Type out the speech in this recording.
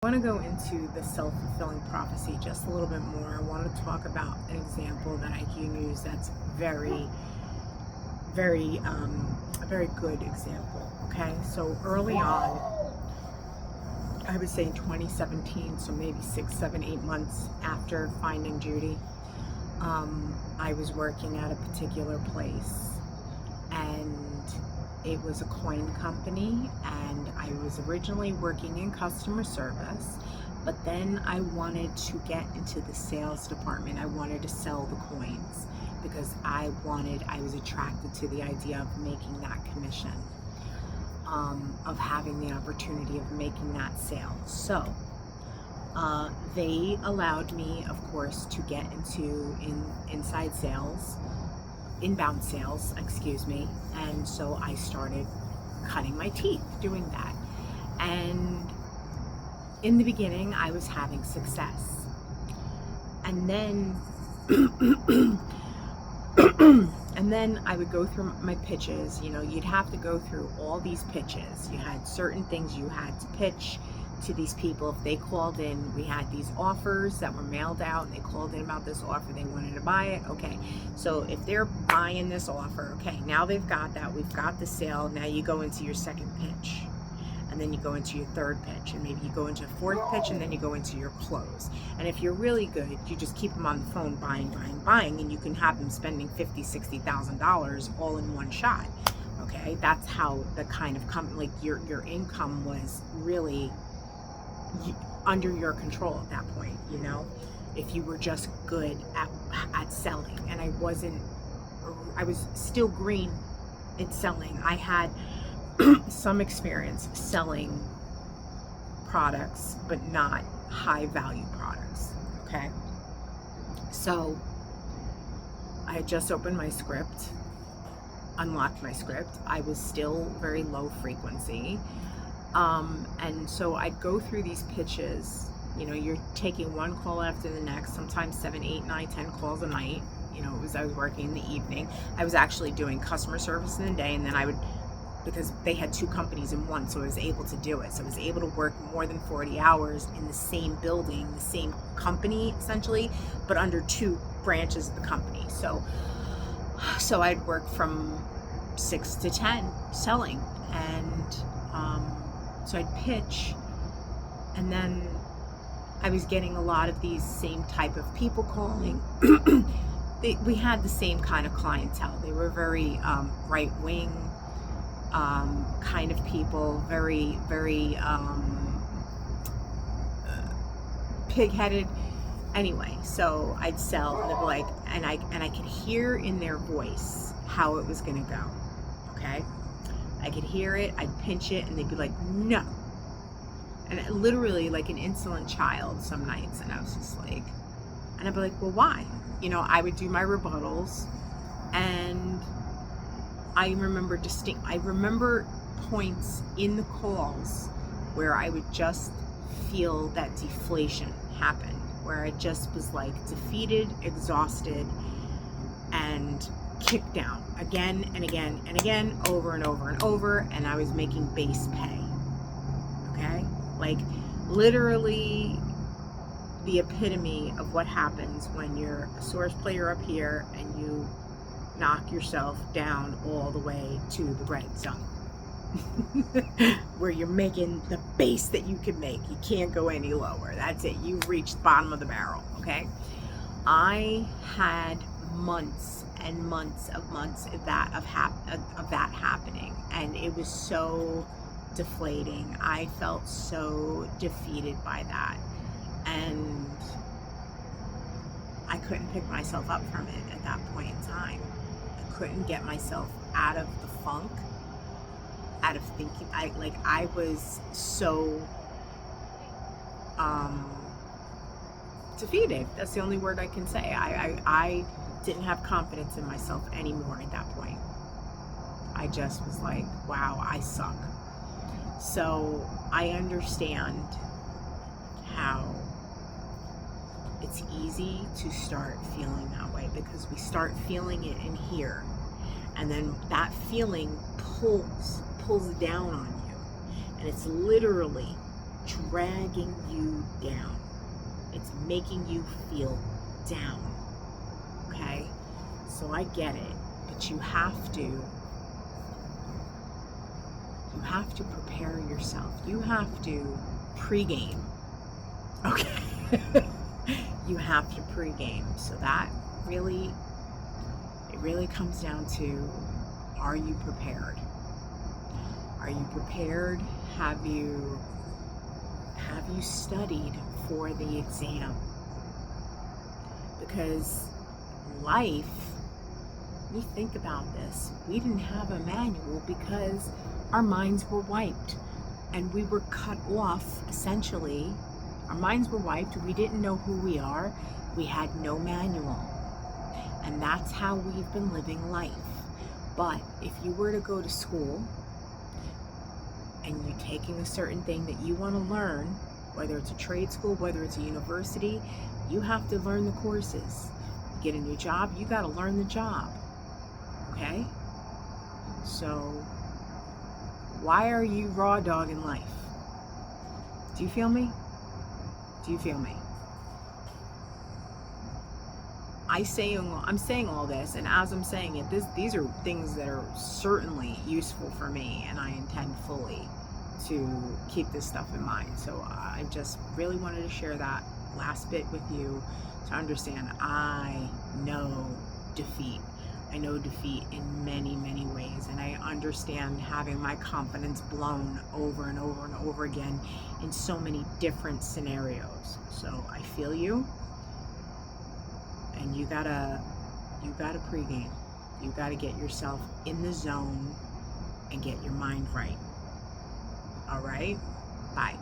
I want to go into the self-fulfilling prophecy just a little bit more. I want to talk about an example that I can use that's a very good example. Okay, so early on, I would say in 2017, so maybe 6, 7, 8 months after finding Judy, I was working at a particular place, and it was a coin company, and I was originally working in customer service, but then I wanted to get into the sales department. I wanted to sell the coins because I was attracted to the idea of making that commission, of having the opportunity of making that sale. So they allowed me, of course, to get into inside sales, inbound sales, excuse me. And so I started cutting my teeth doing that. And in the beginning, I was having success. And then and then I would go through my pitches. You'd have to go through all these pitches. You had certain things you had to pitch to these people. If they called in, we had these offers that were mailed out, and they called in about this offer, they wanted to buy it. Okay, so if they're buying this offer, okay, now they've got that, we've got the sale. Now you go into your second pitch, and then you go into your third pitch, and maybe you go into a fourth pitch, and then you go into your close. And if you're really good, you just keep them on the phone buying, and you can have them spending $50,000-$60,000 all in one shot. Okay, that's how the kind of company, like your income was really under your control at that point. If you were just good at selling. And I was still green in selling. I had some experience selling products, but not high value products. Okay, so I had just opened my script, unlocked my script. I was still very low frequency. And so I'd go through these pitches. You're taking one call after the next, sometimes 7, 8, 9, 10 calls a night. I was working in the evening. I was actually doing customer service in the day, and then because they had two companies in one, so I was able to do it. So I was able to work more than 40 hours in the same building, the same company essentially, but under two branches of the company. So I'd work from 6 to 10 selling, and so I'd pitch, and then I was getting a lot of these same type of people calling. We had the same kind of clientele. They were very right-wing kind of people, very, very pig-headed. Anyway, so I'd sell, and they'd be like, and I could hear in their voice how it was going to go. Okay, I could hear it. I'd pinch it, and they'd be like, no. And literally like an insolent child some nights. And I was just like, and I'd be like, well, why? I would do my rebuttals, and I remember points in the calls where I would just feel that deflation happen, where I just was like defeated, exhausted, and kicked down again and again and again, over and over and over. And I was making base pay. Okay, like literally the epitome of what happens when you're a source player up here and you knock yourself down all the way to the red zone. Where you're making the base that you can make. You can't go any lower. That's it. You've reached the bottom of the barrel. Okay, I had months and months of that happening, and it was so deflating. I felt so defeated by that, and I couldn't pick myself up from it at that point in time. I couldn't get myself out of the funk, out of thinking. I was so defeated. That's the only word I can say. I didn't have confidence in myself anymore at that point. I just was like, wow, I suck. So I understand how it's easy to start feeling that way, because we start feeling it in here, and then that feeling pulls down on you, and it's literally dragging you down. It's making you feel down. Okay? So I get it, but you have to prepare yourself. You have to pregame. Okay? You have to pregame. So that really, it really comes down to, are you prepared? Are you prepared? Have you studied for the exam? Because life, we think about this, we didn't have a manual because our minds were wiped and we were cut off, essentially. Our minds were wiped. We didn't know who we are. We had no manual. And that's how we've been living life. But if you were to go to school and you're taking a certain thing that you want to learn, whether it's a trade school, whether it's a university, you have to learn the courses. You get a new job, you got to learn the job. Okay? So why are you raw dogging life? Do you feel me? Do you feel me? I'm saying all this, and as I'm saying it, these are things that are certainly useful for me, and I intend fully to keep this stuff in mind. So I just really wanted to share that last bit with you to understand I know defeat. I know defeat in many, many ways, and I understand having my confidence blown over and over and over again in so many different scenarios. So I feel you, and you gotta pregame. You gotta get yourself in the zone and get your mind right. All right? Bye.